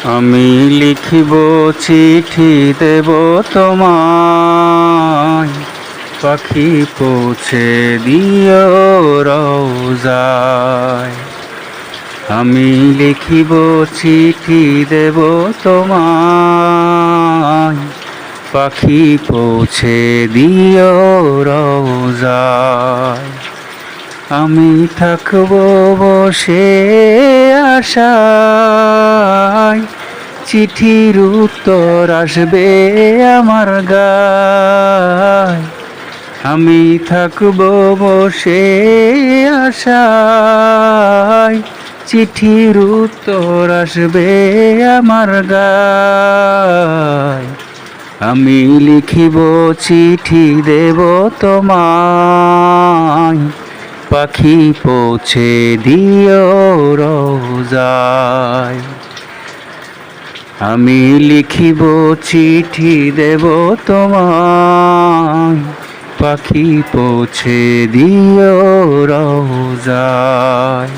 আমি লিখিব চিঠি দেব তোমায়, পাখি পৌঁছে দিও রওজায়। আমি লিখিব চিঠি দেব তোমায়, পাখি পৌঁছে দিও রওজায়। আমি থাকব বসে আশায়, চিঠির উত্তর আসবে আমার গায়। আমি থাকব বসে আশায়, চিঠির উত্তর আসবে আমার গায়। আমি লিখিব চিঠি দেব তোমায়, পাখি পৌঁছে দিও রওজায়। আমি লিখিব চিঠি দেব তোমায়, পাখি পৌঁছে দিও রওজায়।